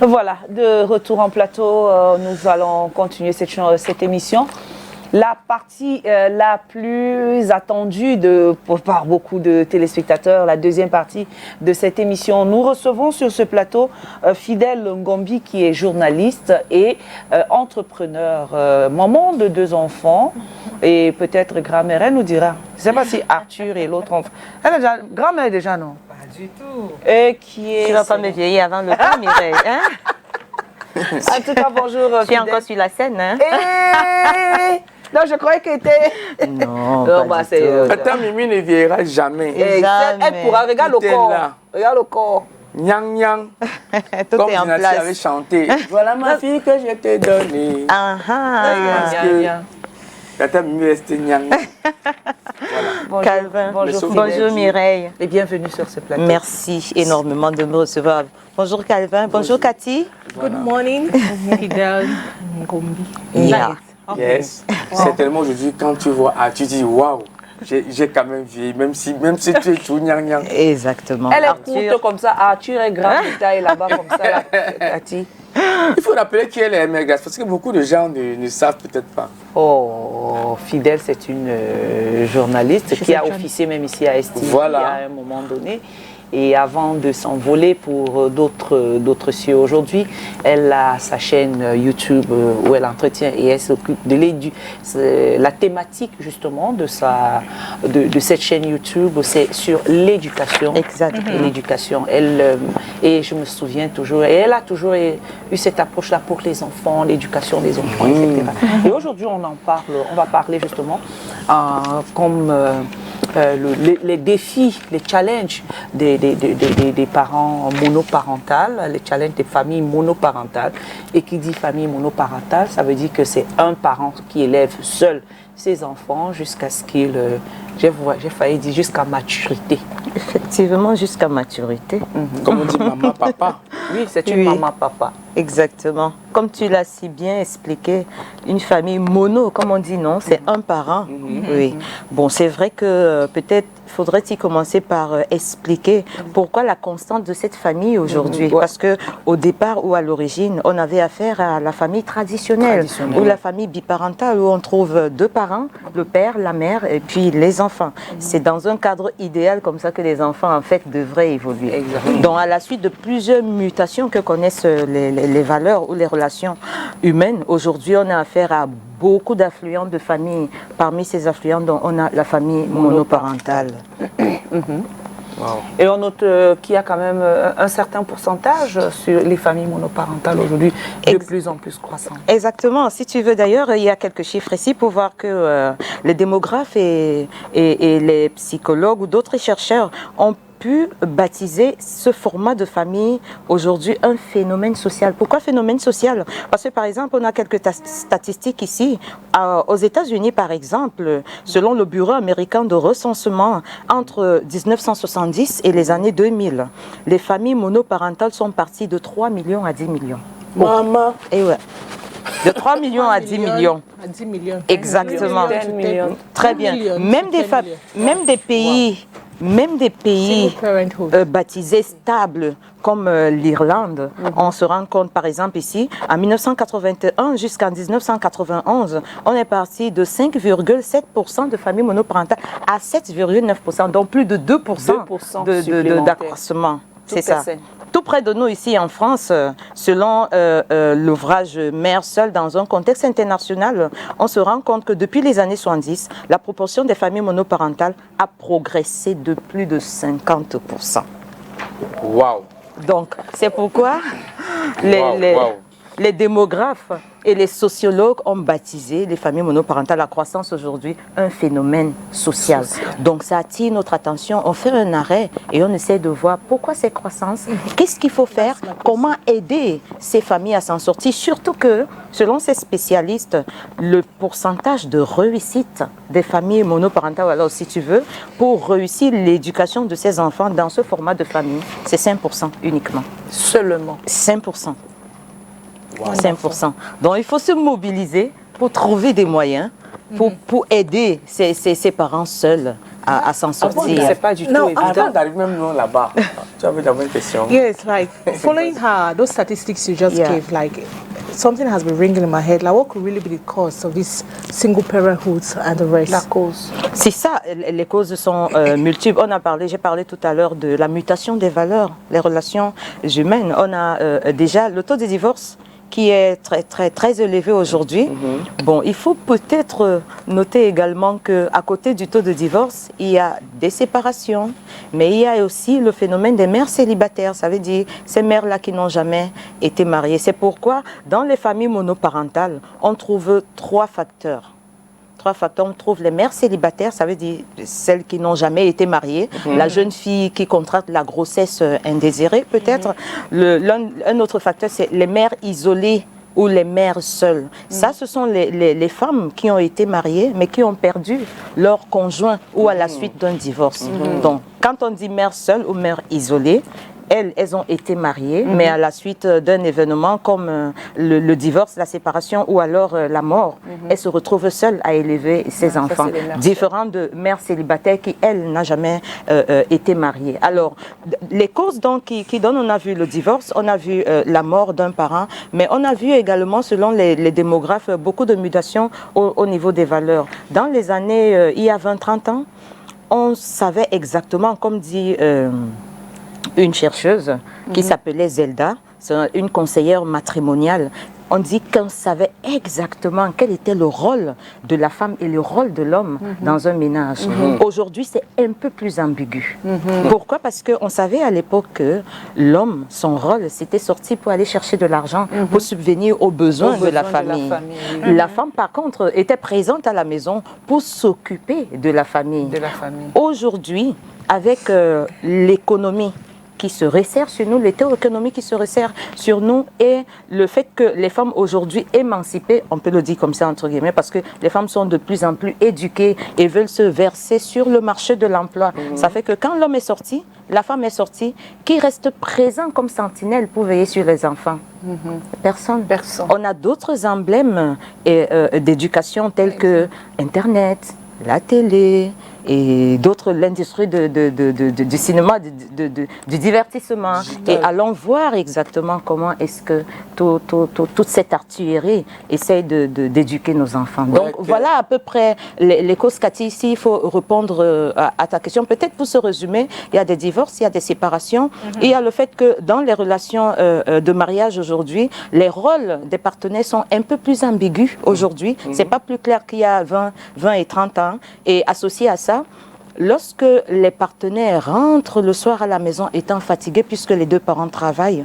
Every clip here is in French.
Voilà, de retour en plateau, nous allons continuer cette émission. La partie la plus attendue par beaucoup de téléspectateurs, la deuxième partie de cette émission. Nous recevons sur ce plateau Fidèle Ngombi qui est journaliste et entrepreneur, maman de 2 enfants et peut-être grand-mère, elle nous dira. Je ne sais pas si Arthur et l'autre enfant. Elle est déjà grand-mère déjà, non? Pas du tout. Et qui est... Tu ne vas pas me vieillir avant le temps, Mireille. Hein? En tout cas, bonjour. Je suis encore sur la scène. Hein? Non, je croyais qu'elle était... Non, bah, c'est... Attends, Mimi ne vieillira jamais. Elle pourra, regarde le corps. Regarde le corps. Nyang nyang. Tout Comme est en Nancy place. avait chanté. Voilà ma fille que je t'ai donnée. Ah ah. Attends, Mimi restait nyang nyang. Bonjour, Calvin. bonjour, Bonjour Mireille. Et bienvenue sur ce plateau. Merci énormément de me recevoir. Bonjour Calvin. Bonjour Cathy. Good morning, Fidèle Ngombi. Yeah. Yes. C'est tellement aujourd'hui, quand tu vois, tu dis waouh, j'ai quand même vieilli, même si tu es tout nyang nyang. Exactement. Elle est Arthur. courte comme ça. Arthur est grand de taille là-bas comme ça. Là. Cathy. Il faut rappeler qui elle est, Mergas, parce que beaucoup de gens ne savent peut-être pas. Oh, Fidèle, c'est une journaliste qui a officié même ici à STV Voilà. à un moment donné. Et avant de s'envoler pour d'autres cieux aujourd'hui, elle a sa chaîne YouTube où elle entretient et elle s'occupe de la thématique justement de cette chaîne YouTube, c'est sur l'éducation. Exactement. L'éducation. Et je me souviens toujours, et elle a toujours eu cette approche-là pour les enfants, l'éducation des enfants, etc. Et aujourd'hui, on va parler justement comme... les défis, les challenges des parents monoparentales, les challenges des familles monoparentales. Et qui dit famille monoparentale, ça veut dire que c'est un parent qui élève seul ses enfants jusqu'à ce qu'il, j'ai failli dire jusqu'à maturité. Effectivement, jusqu'à maturité. Comme on dit maman, papa. Oui, c'est une maman-papa. Exactement. Comme tu l'as si bien expliqué, une famille mono, comme on dit, non, c'est un parent. Oui. Bon, c'est vrai que peut-être faudrait-il commencer par expliquer pourquoi la constante de cette famille aujourd'hui. Parce que au départ ou à l'origine, on avait affaire à la famille traditionnelle. Ou la famille biparentale où on trouve 2 parents, le père, la mère et puis les enfants. C'est dans un cadre idéal comme ça que les enfants en fait devraient évoluer. Exactement. Donc à la suite de plusieurs mutations que connaissent les valeurs ou les relations humaines, aujourd'hui on a affaire à beaucoup d'affluents de familles. Parmi ces affluents, dont on a la famille monoparentale. Wow. Et on note qu'il y a quand même un certain pourcentage sur les familles monoparentales aujourd'hui, de plus en plus croissant. Exactement. Si tu veux d'ailleurs, il y a quelques chiffres ici pour voir que les démographes et les psychologues ou d'autres chercheurs ont pu baptiser ce format de famille aujourd'hui un phénomène social. Pourquoi phénomène social? Parce que par exemple, on a quelques statistiques ici. Aux États-Unis, par exemple, selon le Bureau américain de recensement, entre 1970 et les années 2000, les familles monoparentales sont parties de 3 millions à 10 millions. Maman. Et ouais. De 3 millions à 10 millions. À 10 millions. Exactement. 10 millions. Très bien. Même des pays baptisés stables comme l'Irlande, on se rend compte par exemple ici, en 1981 jusqu'en 1991, on est parti de 5,7% de familles monoparentales à 7,9%, donc plus de 2% d'accroissement. C'est ça. Tout près de nous ici en France, selon l'ouvrage Mère seule dans un contexte international, on se rend compte que depuis les années 70, la proportion des familles monoparentales a progressé de plus de 50%. Waouh. Donc, c'est pourquoi les démographes et les sociologues ont baptisé les familles monoparentales, la croissance aujourd'hui, un phénomène social. Donc ça attire notre attention, on fait un arrêt et on essaie de voir pourquoi cette croissance, qu'est-ce qu'il faut faire, comment aider ces familles à s'en sortir, surtout que, selon ces spécialistes, le pourcentage de réussite des familles monoparentales, alors si tu veux, pour réussir l'éducation de ces enfants dans ce format de famille, c'est 5% uniquement. Seulement. 5%. 5%. Donc il faut se mobiliser pour trouver des moyens pour aider ces parents seuls à s'en sortir. C'est pas du tout No, évident. Avant d'arriver même nous là-bas, tu avais d'abord une question. Yes, like following her, those statistics you just Yeah. gave, like something has been ringing in my head. Like, what could really be the cause of this single parenthood and the rest? La cause. C'est ça, les causes sont multiples. J'ai parlé tout à l'heure de la mutation des valeurs, les relations humaines. On a déjà le taux de divorce qui est très élevé aujourd'hui. Bon, il faut peut-être noter également qu'à côté du taux de divorce, il y a des séparations, mais il y a aussi le phénomène des mères célibataires. Ça veut dire ces mères-là qui n'ont jamais été mariées. C'est pourquoi dans les familles monoparentales, on trouve trois facteurs. On trouve les mères célibataires, ça veut dire celles qui n'ont jamais été mariées, la jeune fille qui contracte la grossesse indésirée peut-être. Un autre facteur, c'est les mères isolées ou les mères seules. Ça, ce sont les femmes qui ont été mariées mais qui ont perdu leur conjoint ou à la suite d'un divorce. Donc, quand on dit mère seule ou mère isolée, elles ont été mariées, mais à la suite d'un événement comme le divorce, la séparation ou alors la mort, elles se retrouvent seules à élever ses enfants. Différentes de mères célibataires qui, elles, n'ont jamais été mariées. Alors, les causes donc, qui donnent, on a vu le divorce, on a vu la mort d'un parent, mais on a vu également, selon les démographes, beaucoup de mutations au niveau des valeurs. Dans les années, il y a 20-30 ans, on savait exactement, comme dit une chercheuse qui s'appelait Zelda, c'est une conseillère matrimoniale. On dit qu'on savait exactement quel était le rôle de la femme et le rôle de l'homme dans un ménage. Aujourd'hui, c'est un peu plus ambigu. Pourquoi? Parce qu'on savait à l'époque que l'homme, son rôle, c'était sorti pour aller chercher de l'argent, pour subvenir aux besoins de la famille. La femme, par contre, était présente à la maison pour s'occuper de la famille. Aujourd'hui, avec l'économie qui se resserre sur nous, l'économie qui se resserre sur nous et le fait que les femmes aujourd'hui émancipées, on peut le dire comme ça entre guillemets, parce que les femmes sont de plus en plus éduquées et veulent se verser sur le marché de l'emploi. Ça fait que quand l'homme est sorti, la femme est sortie, qui reste présent comme sentinelle pour veiller sur les enfants? Personne. On a d'autres emblèmes d'éducation tels que Internet, la télé, et d'autres, l'industrie du cinéma, du divertissement. Et allons voir exactement comment est-ce que toute cette artillerie essaye d'éduquer nos enfants. Donc voilà à peu près les causes. Cathy, ici il faut répondre à ta question. Peut-être pour se résumer, il y a des divorces, il y a des séparations, il y a le fait que dans les relations de mariage aujourd'hui, les rôles des partenaires sont un peu plus ambigus aujourd'hui. C'est pas plus clair qu'il y a 20 et 30 ans. Et associé à ça, lorsque les partenaires rentrent le soir à la maison étant fatigués, puisque les deux parents travaillent,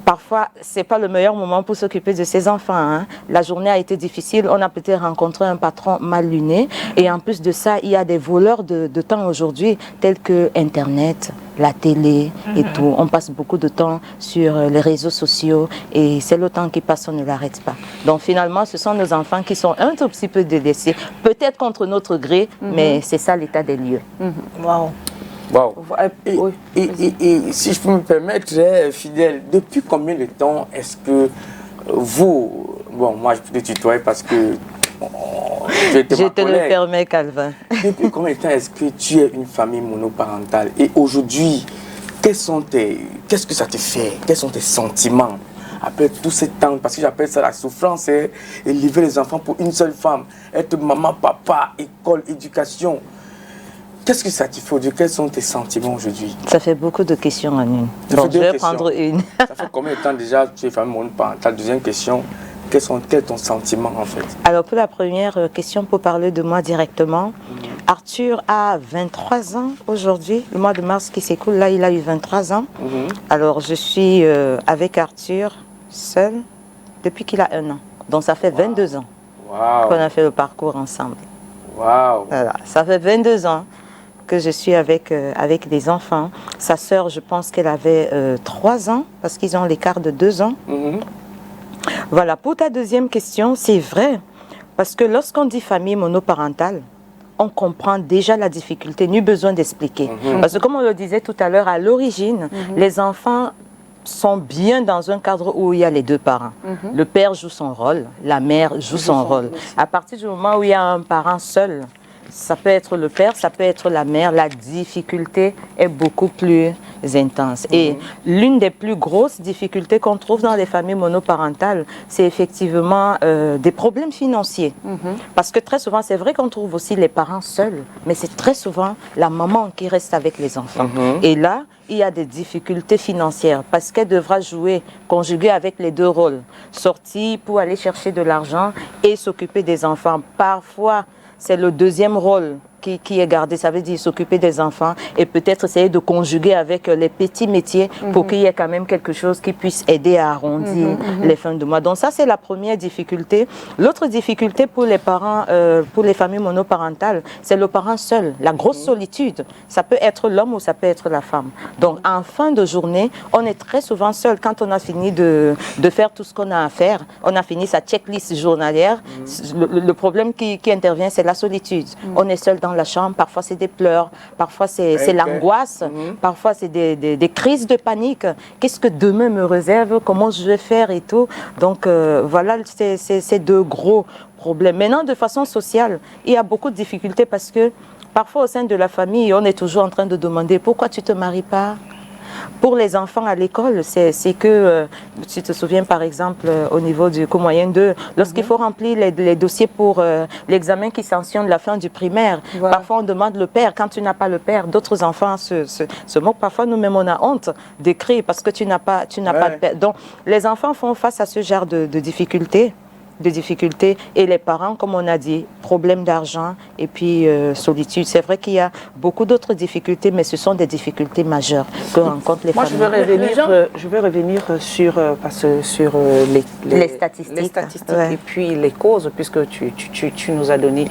parfois, ce n'est pas le meilleur moment pour s'occuper de ses enfants. La journée a été difficile, on a peut-être rencontré un patron mal luné. Et en plus de ça, il y a des voleurs de temps aujourd'hui, tels que Internet, la télé et tout. On passe beaucoup de temps sur les réseaux sociaux et c'est le temps qui passe, on ne l'arrête pas. Donc finalement, ce sont nos enfants qui sont un tout petit peu délaissés, peut-être contre notre gré, mais c'est ça l'état des lieux. Wow. Et si je peux me permettre, Fidèle, depuis combien de temps est-ce que vous, bon, moi je peux te tutoyer parce que je te le permets, Calvin. Depuis combien de temps est-ce que tu es une famille monoparentale? Et aujourd'hui, qu'est-ce que ça te fait? Quels sont tes sentiments après tout ce temps? Parce que j'appelle ça la souffrance, élever les enfants pour une seule femme, être maman, papa, école, éducation. Qu'est-ce que ça te fait aujourd'hui? Quels sont tes sentiments aujourd'hui? Ça fait beaucoup de questions en une. Bon, je vais prendre une. Ça fait combien de temps déjà que tu es famille monoparentale? Deuxième question, quel est ton sentiment en fait? Alors pour la première question, pour parler de moi directement, Arthur a 23 ans aujourd'hui. Le mois de mars qui s'écoule, là il a eu 23 ans. Alors je suis avec Arthur seul depuis qu'il a 1 an. Donc ça fait 22 ans qu'on a fait le parcours ensemble. Voilà, ça fait 22 ans que je suis avec des enfants. Sa sœur, je pense qu'elle avait 3 ans, parce qu'ils ont l'écart de 2 ans. Voilà, pour ta deuxième question, c'est vrai, parce que lorsqu'on dit famille monoparentale, on comprend déjà la difficulté, nul besoin d'expliquer. Parce que comme on le disait tout à l'heure, à l'origine, les enfants sont bien dans un cadre où il y a les deux parents. Le père joue son rôle, la mère joue son rôle. À partir du moment où il y a un parent seul, ça peut être le père, ça peut être la mère. La difficulté est beaucoup plus intense. Et l'une des plus grosses difficultés qu'on trouve dans les familles monoparentales, c'est effectivement des problèmes financiers. Parce que très souvent, c'est vrai qu'on trouve aussi les parents seuls, mais c'est très souvent la maman qui reste avec les enfants. Et là, il y a des difficultés financières parce qu'elle devra jouer, conjuguer avec les deux rôles. Sortir pour aller chercher de l'argent et s'occuper des enfants. Parfois, c'est le deuxième rôle qui est gardé, ça veut dire s'occuper des enfants et peut-être essayer de conjuguer avec les petits métiers pour qu'il y ait quand même quelque chose qui puisse aider à arrondir les fins de mois. Donc ça, c'est la première difficulté. L'autre difficulté pour les parents, pour les familles monoparentales, c'est le parent seul, la grosse solitude. Ça peut être l'homme ou ça peut être la femme. Donc en fin de journée, on est très souvent seul quand on a fini de faire tout ce qu'on a à faire. On a fini sa checklist journalière. Le problème qui intervient, c'est la solitude. On est seul dans la chambre, parfois c'est des pleurs, parfois c'est l'angoisse, parfois c'est des crises de panique. Qu'est-ce que demain me réserve, comment je vais faire et tout. Donc voilà ces deux gros problèmes. Maintenant, de façon sociale, il y a beaucoup de difficultés parce que parfois au sein de la famille, on est toujours en train de demander pourquoi tu ne te maries pas. Pour les enfants à l'école, c'est que, tu te souviens par exemple au niveau du cours moyen 2, lorsqu'il faut remplir les dossiers pour l'examen qui sanctionne la fin du primaire, parfois on demande le père. Quand tu n'as pas le père, d'autres enfants se moquent. Parfois nous-mêmes on a honte d'écrire parce que tu n'as pas de père. Donc les enfants font face à ce genre de difficultés. Et les parents, comme on a dit, problème d'argent et puis solitude. C'est vrai qu'il y a beaucoup d'autres difficultés, mais ce sont des difficultés majeures que rencontrent les familles. Je veux revenir sur les statistiques, et puis les causes, puisque tu nous as donné,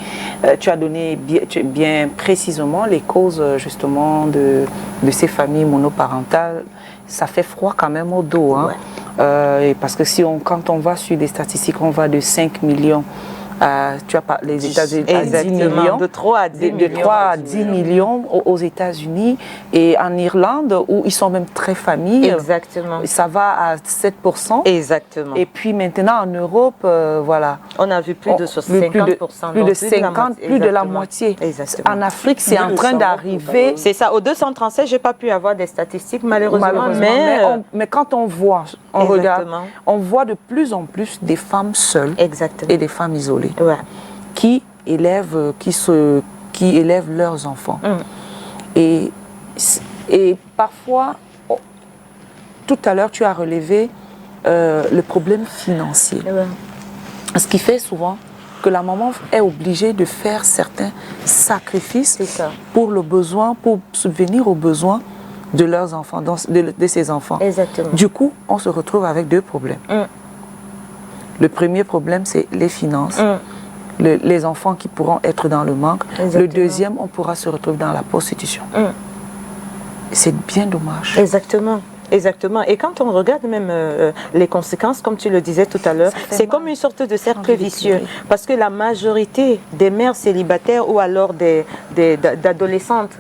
tu as donné bien précisément les causes justement de ces familles monoparentales. Ça fait froid quand même au dos, hein. Parce que quand on va sur des statistiques, on va de 5 millions tu as pas les États-Unis à 10 millions, de 3 à 10 millions aux États-Unis et en Irlande où ils sont même très familles. Exactement. Ça va à 7%. Exactement. Et puis maintenant en Europe, voilà. On a vu plus de 50%. Plus de 50, plus de la moitié. Exactement. En Afrique, c'est en train d'arriver. C'est ça. Au 237, j'ai pas pu avoir des statistiques malheureusement. Mais quand on voit, on regarde, on voit de plus en plus des femmes seules et des femmes isolées. Qui élèvent leurs enfants. Et parfois, tout à l'heure, tu as relevé le problème financier. Ce qui fait souvent que la maman est obligée de faire certains sacrifices pour subvenir aux besoins de leurs enfants, de ses enfants. Exactement. Du coup, on se retrouve avec deux problèmes. Le premier problème, c'est les finances. Les enfants qui pourront être dans le manque. Exactement. Le deuxième, on pourra se retrouver dans la prostitution. C'est bien dommage. Exactement. Exactement. Et quand on regarde même les conséquences, comme tu le disais tout à l'heure, c'est comme une sorte de cercle vicieux. Parce que la majorité des mères célibataires ou alors d'adolescentes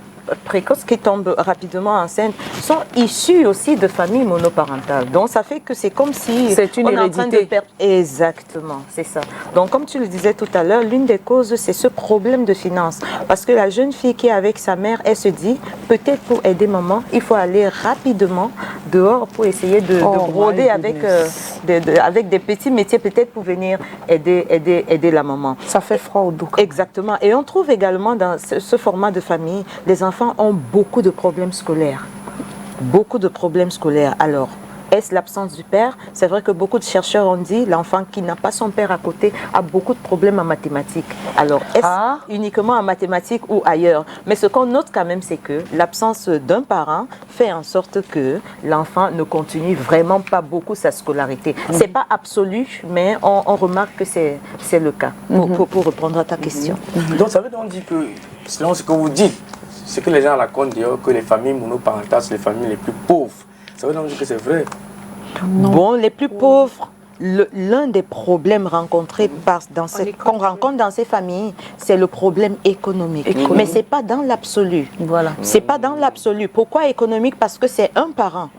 précoces qui tombent rapidement enceintes sont issues aussi de familles monoparentales. Donc ça fait que c'est comme si c'est une hérédité. Exactement, c'est ça. Donc comme tu le disais tout à l'heure, l'une des causes c'est ce problème de finances. Parce que la jeune fille qui est avec sa mère, elle se dit peut-être pour aider maman, il faut aller rapidement dehors pour essayer de broder avec des petits métiers peut-être pour venir aider la maman. Ça fait froid au dos. Exactement. Et on trouve également dans ce format de famille, les enfants ont beaucoup de problèmes scolaires. Beaucoup de problèmes scolaires. Alors, est-ce l'absence du père? C'est vrai que beaucoup de chercheurs ont dit l'enfant qui n'a pas son père à côté a beaucoup de problèmes en mathématiques. Alors, est-ce uniquement en mathématiques ou ailleurs? Mais ce qu'on note quand même, c'est que l'absence d'un parent fait en sorte que l'enfant ne continue vraiment pas beaucoup sa scolarité. C'est pas absolu, mais on remarque que c'est le cas. Pour répondre à ta question. Donc, ça veut donc dire que, selon ce que vous dites, ce que les gens racontent d'ailleurs, que les familles monoparentales sont les familles les plus pauvres. Ça veut donc dire que c'est vrai. Bon, les plus pauvres, l'un des problèmes rencontrés qu'on rencontre dans ces familles, c'est le problème économique. Mais ce n'est pas dans l'absolu. Voilà. Ce n'est pas dans l'absolu. Pourquoi économique? Parce que c'est un parent.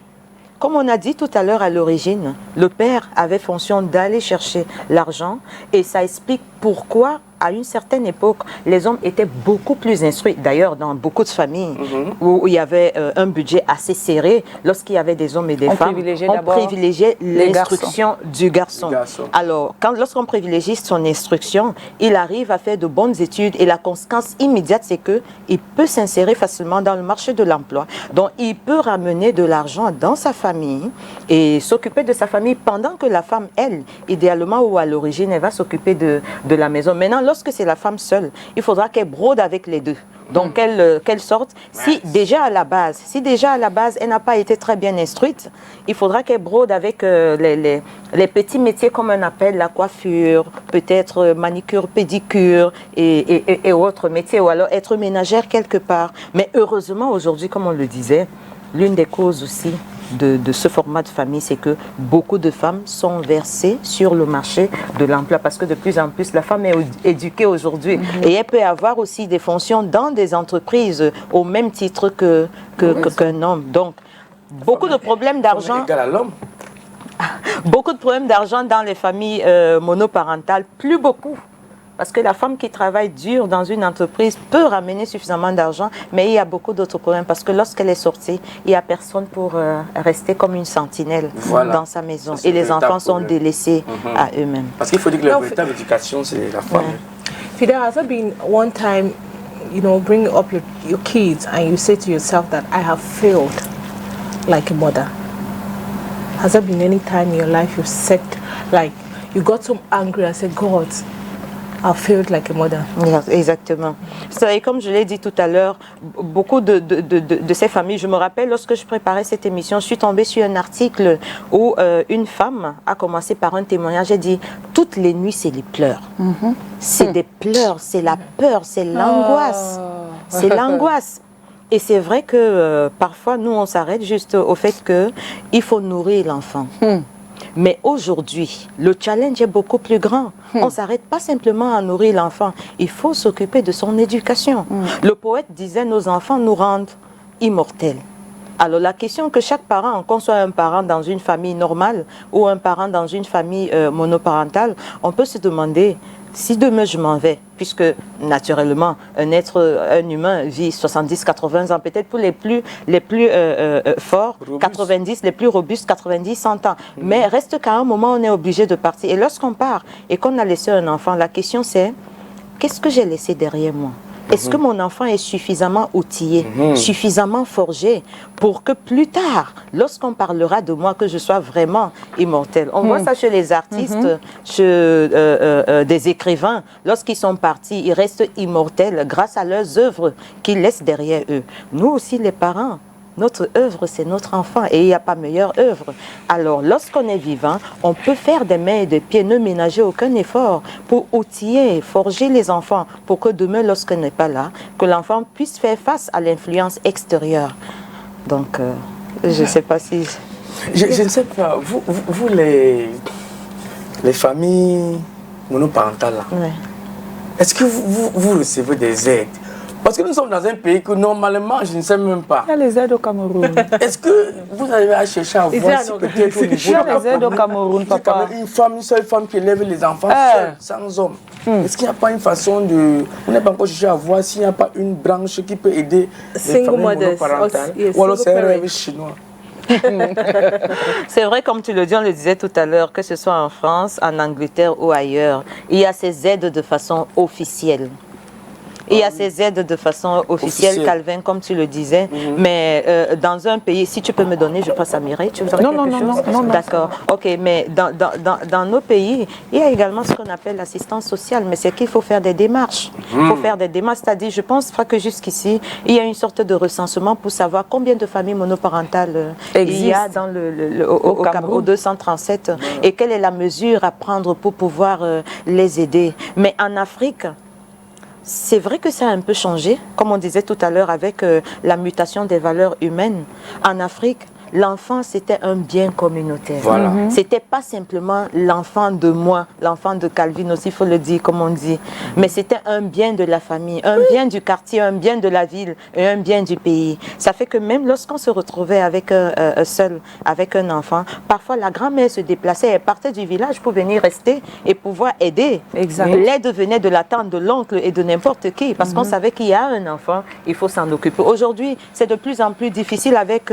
Comme on a dit tout à l'heure à l'origine, le père avait fonction d'aller chercher l'argent et ça explique pourquoi à une certaine époque, les hommes étaient beaucoup plus instruits. D'ailleurs, dans beaucoup de familles où il y avait un budget assez serré, lorsqu'il y avait des hommes et des femmes, on privilégiait l'instruction du garçon. Alors, lorsqu'on privilégie son instruction, il arrive à faire de bonnes études et la conséquence immédiate, c'est qu'il peut s'insérer facilement dans le marché de l'emploi. Donc, il peut ramener de l'argent dans sa famille et s'occuper de sa famille pendant que la femme, elle, idéalement ou à l'origine, elle va s'occuper de la maison. Maintenant, lorsque c'est la femme seule, il faudra qu'elle brode avec les deux. Donc, qu'elle sorte. Si déjà à la base, elle n'a pas été très bien instruite, il faudra qu'elle brode avec les petits métiers comme on appelle la coiffure, peut-être manicure, pédicure et autres métiers, ou alors être ménagère quelque part. Mais heureusement, aujourd'hui, comme on le disait, l'une des causes aussi de ce format de famille, c'est que beaucoup de femmes sont versées sur le marché de l'emploi parce que de plus en plus, la femme est éduquée aujourd'hui et elle peut avoir aussi des fonctions dans des entreprises au même titre qu'un homme. Donc, beaucoup de problèmes d'argent. Beaucoup de problèmes d'argent dans les familles monoparentales, plus beaucoup. Parce que la femme qui travaille dur dans une entreprise peut ramener suffisamment d'argent, mais il y a beaucoup d'autres problèmes. Parce que lorsqu'elle est sortie, il n'y a personne pour rester comme une sentinelle dans sa maison. Et les enfants sont délaissés à eux-mêmes. Parce qu'il faut dire que la véritable éducation, c'est la femme. Fidel, has there been one time, bringing up your kids and you say to yourself that I have failed like a mother? Has there been any time in your life you said, like, you got so angry and said, God, I failed like a mother? Exactement. Et comme je l'ai dit tout à l'heure, beaucoup de ces familles, je me rappelle lorsque je préparais cette émission, je suis tombée sur un article où une femme a commencé par un témoignage. Elle dit, toutes les nuits, c'est les pleurs. C'est des pleurs, c'est la peur, c'est l'angoisse. C'est l'angoisse. Et c'est vrai que parfois, nous, on s'arrête juste au fait qu'il faut nourrir l'enfant. Mais aujourd'hui, le challenge est beaucoup plus grand. On ne s'arrête pas simplement à nourrir l'enfant. Il faut s'occuper de son éducation. Le poète disait, nos enfants nous rendent immortels. Alors la question que chaque parent, qu'on soit un parent dans une famille normale ou un parent dans une famille monoparentale, on peut se demander, si demain je m'en vais, puisque naturellement un humain vit 70-80 ans, peut-être pour les plus forts, robustes. 90, les plus robustes, 90, 100 ans. Mais reste qu'à un moment, on est obligé de partir. Et lorsqu'on part et qu'on a laissé un enfant, la question c'est, qu'est-ce que j'ai laissé derrière moi? Est-ce que mon enfant est suffisamment outillé, suffisamment forgé pour que plus tard, lorsqu'on parlera de moi, que je sois vraiment immortel? On voit ça chez les artistes, chez des écrivains. Lorsqu'ils sont partis, ils restent immortels grâce à leurs œuvres qu'ils laissent derrière eux. Nous aussi, les parents, notre œuvre, c'est notre enfant et il n'y a pas meilleure œuvre. Alors, lorsqu'on est vivant, on peut faire des mains et des pieds, ne ménager aucun effort pour outiller, forger les enfants, pour que demain, lorsqu'on n'est pas là, que l'enfant puisse faire face à l'influence extérieure. Donc, je ne sais pas si... Je ne sais pas, vous les familles monoparentales, est-ce que vous recevez des aides? Parce que nous sommes dans un pays que normalement, je ne sais même pas. Il y a les aides au Cameroun. Est-ce que vous arrivez à chercher à voir si peut-être au niveau il y a les aides au Cameroun, papa. Une seule femme qui élève les enfants seule, sans homme. Est-ce qu'il n'y a pas une façon de... On n'est pas encore cherché à voir s'il n'y a pas une branche qui peut aider les familles monoparentales. Ou alors c'est un rêve chinois. C'est vrai, comme tu le dis, on le disait tout à l'heure, que ce soit en France, en Angleterre ou ailleurs, il y a ces aides de façon officielle. Il y a ces aides de façon officielle, Calvin, comme tu le disais. Mais dans un pays, si tu peux me donner, je passe à Mireille, tu veux dire quelque chose? Non. D'accord. Ok, mais dans nos pays, il y a également ce qu'on appelle l'assistance sociale, mais c'est qu'il faut faire des démarches. Il faut faire des démarches, c'est-à-dire, je pense que jusqu'ici, il y a une sorte de recensement pour savoir combien de familles monoparentales il y a dans au 237 et quelle est la mesure à prendre pour pouvoir les aider. Mais en Afrique, c'est vrai que ça a un peu changé, comme on disait tout à l'heure, avec la mutation des valeurs humaines. En Afrique, l'enfant, c'était un bien communautaire. Voilà. C'était pas simplement l'enfant de moi, l'enfant de Calvin aussi, il faut le dire comme on dit, mais c'était un bien de la famille, un bien du quartier, un bien de la ville et un bien du pays. Ça fait que même lorsqu'on se retrouvait avec seul, avec un enfant, parfois la grand-mère se déplaçait, elle partait du village pour venir rester et pouvoir aider. Exact. L'aide venait de la tante, de l'oncle et de n'importe qui, parce qu'on savait qu'il y a un enfant, il faut s'en occuper. Aujourd'hui, c'est de plus en plus difficile avec,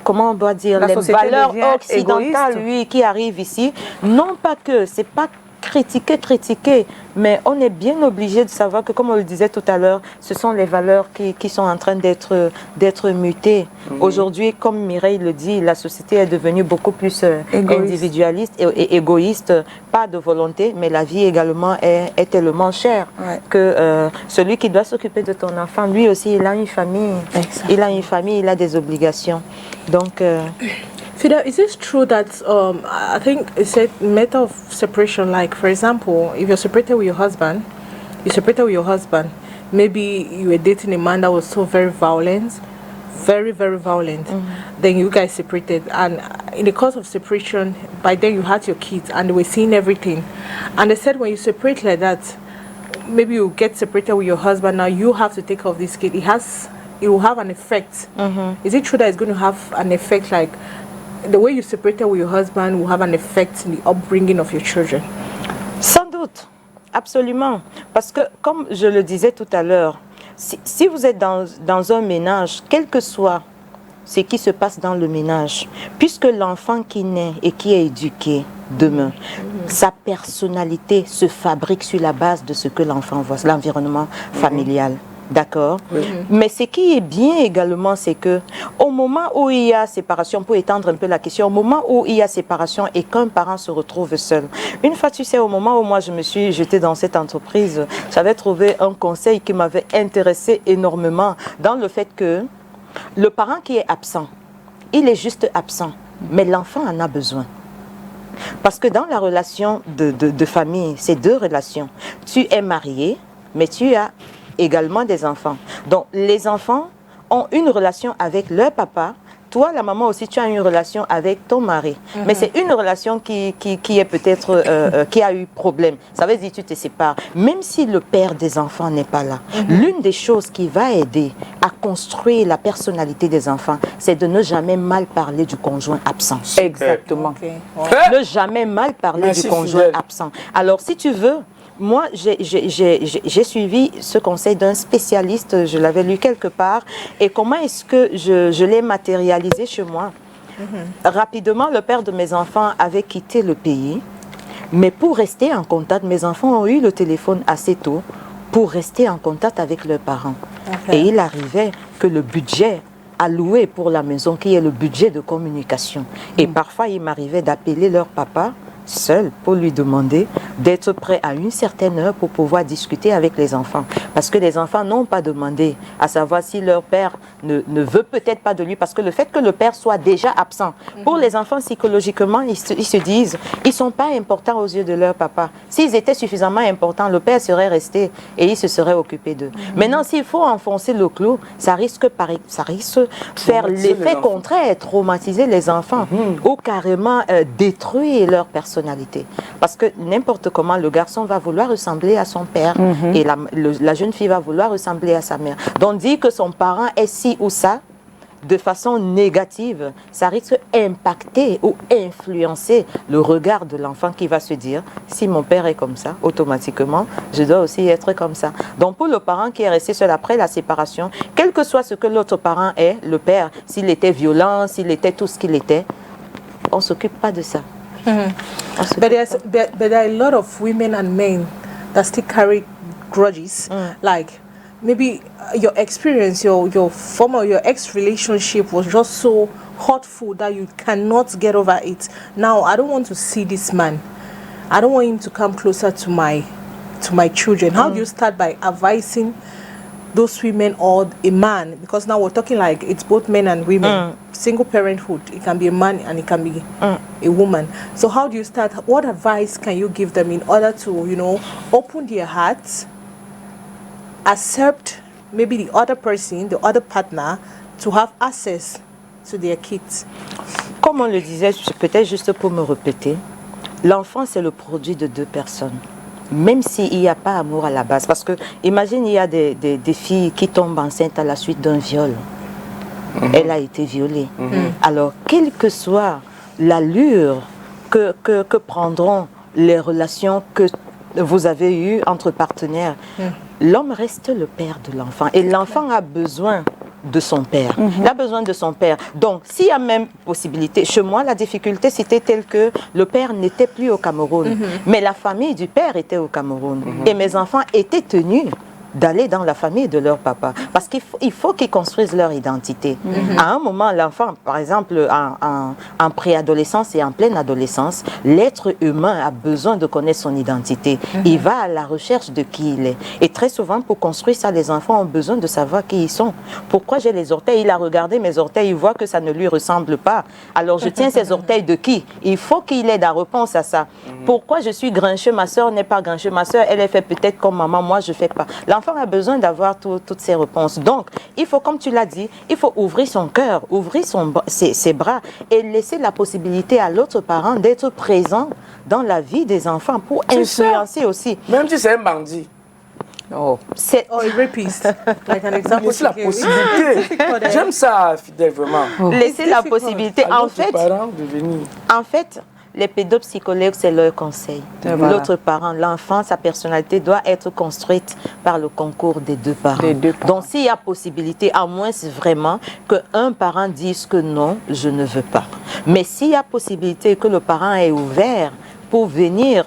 comment on doit dire, La les société valeurs devient occidentales, égoïste. oui, qui arrivent ici. Non pas que, c'est pas critiquer, mais on est bien obligé de savoir que, comme on le disait tout à l'heure, ce sont les valeurs qui sont en train d'être mutées. Aujourd'hui, comme Mireille le dit, la société est devenue beaucoup plus individualiste et égoïste, pas de volonté, mais la vie également est tellement chère que celui qui doit s'occuper de ton enfant, lui aussi, il a une famille. Exactement. Il a une famille, il a des obligations. Donc, Fida, is it true that I think it's a matter of separation? Like, for example, if you're separated with your husband, maybe you were dating a man that was so very violent, very, very violent. Then you guys separated, and in the course of separation, by then you had your kids, and they were seeing everything. And they said when you separate like that, maybe you get separated with your husband. Now you have to take care of this kid. It will have an effect. Is it true that it's going to have an effect, like the way you separated with your husband will have an effect in the upbringing of your children? sans doute, absolument. Parce que, comme je le disais tout à l'heure, si vous êtes dans un ménage, quel que soit ce qui se passe dans le ménage, puisque l'enfant qui naît et qui est éduqué demain, sa personnalité se fabrique sur la base de ce que l'enfant voit, l'environnement familial. D'accord. Mais ce qui est bien également, c'est que au moment où il y a séparation, pour étendre un peu la question, au moment où il y a séparation et qu'un parent se retrouve seul, une fois, tu sais, au moment où moi je me suis jetée dans cette entreprise, j'avais trouvé un conseil qui m'avait intéressé énormément dans le fait que le parent qui est absent, il est juste absent, mais l'enfant en a besoin. Parce que dans la relation de famille, c'est deux relations. Tu es marié, mais tu as également des enfants. Donc, les enfants ont une relation avec leur papa. Toi, la maman aussi, tu as une relation avec ton mari. Mais c'est une relation qui est peut-être, qui a eu problème. Ça veut dire que tu te sépares. Même si le père des enfants n'est pas là, l'une des choses qui va aider à construire la personnalité des enfants, c'est de ne jamais mal parler du conjoint absent. Exactement. Okay. Ne jamais mal parler Merci, du conjoint Fidèle. absent. Alors, si tu veux, moi, j'ai suivi ce conseil d'un spécialiste, je l'avais lu quelque part, et comment est-ce que je l'ai matérialisé chez moi? Rapidement, le père de mes enfants avait quitté le pays, mais pour rester en contact, mes enfants ont eu le téléphone assez tôt pour rester en contact avec leurs parents. Et il arrivait que le budget alloué pour la maison, qui est le budget de communication, et parfois il m'arrivait d'appeler leur papa seul pour lui demander d'être prêt à une certaine heure pour pouvoir discuter avec les enfants. Parce que les enfants n'ont pas demandé à savoir si leur père ne veut peut-être pas de lui. Parce que le fait que le père soit déjà absent, pour les enfants psychologiquement, ils se disent, ils ne sont pas importants aux yeux de leur papa. S'ils étaient suffisamment importants, le père serait resté et il se serait occupé d'eux. Maintenant, s'il faut enfoncer le clou, ça risque de faire l'effet contraire, traumatiser les enfants ou carrément détruire leur personnalité. Parce que n'importe comment, le garçon va vouloir ressembler à son père et la jeune fille va vouloir ressembler à sa mère. Donc dire que son parent est ci ou ça, de façon négative, ça risque d'impacter ou influencer le regard de l'enfant qui va se dire, si mon père est comme ça, automatiquement, je dois aussi être comme ça. Donc pour le parent qui est resté seul après la séparation, quel que soit ce que l'autre parent est, le père, s'il était violent, s'il était tout ce qu'il était, on ne s'occupe pas de ça. But there are a lot of women and men that still carry grudges. Like maybe your experience, your ex-relationship was just so hurtful that you cannot get over it. Now I don't want to see this man. I don't want him to come closer to my children. How do you start by advising those women or a man? Because now we're talking like it's both men and women. Single parenthood, it can be a man and it can be a woman. So how do you start? What advice can you give them in order to, open their hearts, accept maybe the other person, the other partner, to have access to their kids? Comme on le disait, peut-être juste pour me répéter, l'enfant c'est le produit de deux personnes. Même s'il n'y a pas amour à la base. Parce que, imagine, il y a des filles qui tombent enceintes à la suite d'un viol. Elle a été violée. Alors, quelle que soit l'allure que prendront les relations que vous avez eues entre partenaires, l'homme reste le père de l'enfant. Et l'enfant a besoin de son père. Il a besoin de son père. Donc, s'il y a même possibilité, chez moi, la difficulté, c'était telle que le père n'était plus au Cameroun. Mais la famille du père était au Cameroun. Et mes enfants étaient tenus d'aller dans la famille de leur papa. Parce qu'il faut qu'ils construisent leur identité. À un moment, l'enfant, par exemple, en préadolescence et en pleine adolescence, l'être humain a besoin de connaître son identité. Il va à la recherche de qui il est. Et très souvent, pour construire ça, les enfants ont besoin de savoir qui ils sont. Pourquoi j'ai les orteils? Il a regardé mes orteils, il voit que ça ne lui ressemble pas. Alors, je tiens ces orteils de qui? Il faut qu'il ait la réponse à ça. Pourquoi je suis grincheux? Ma soeur n'est pas grincheux. Ma soeur, elle est fait peut-être comme maman, moi, je ne fais pas. L'enfant a besoin d'avoir toutes ces réponses. Donc, il faut, comme tu l'as dit, il faut ouvrir son cœur, ouvrir ses bras et laisser la possibilité à l'autre parent d'être présent dans la vie des enfants pour influencer aussi. Même si c'est un bandit. Oh, a rapist, like an example. Laisser la possibilité. J'aime ça, Fidèle, vraiment. Laisser la possibilité. En fait, les pédopsychologues, c'est leur conseil. L'autre parent, l'enfant, sa personnalité doit être construite par le concours des deux parents. Donc, s'il y a possibilité, à moins vraiment qu'un parent dise que non, je ne veux pas. Mais s'il y a possibilité que le parent est ouvert pour venir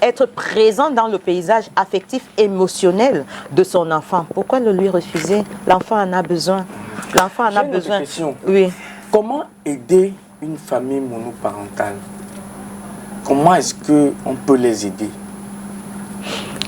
être présent dans le paysage affectif, émotionnel de son enfant, pourquoi le lui refuser? L'enfant en a besoin. L'enfant en a besoin. Question. Oui. Comment aider une famille monoparentale? Comment est-ce qu'on peut les aider?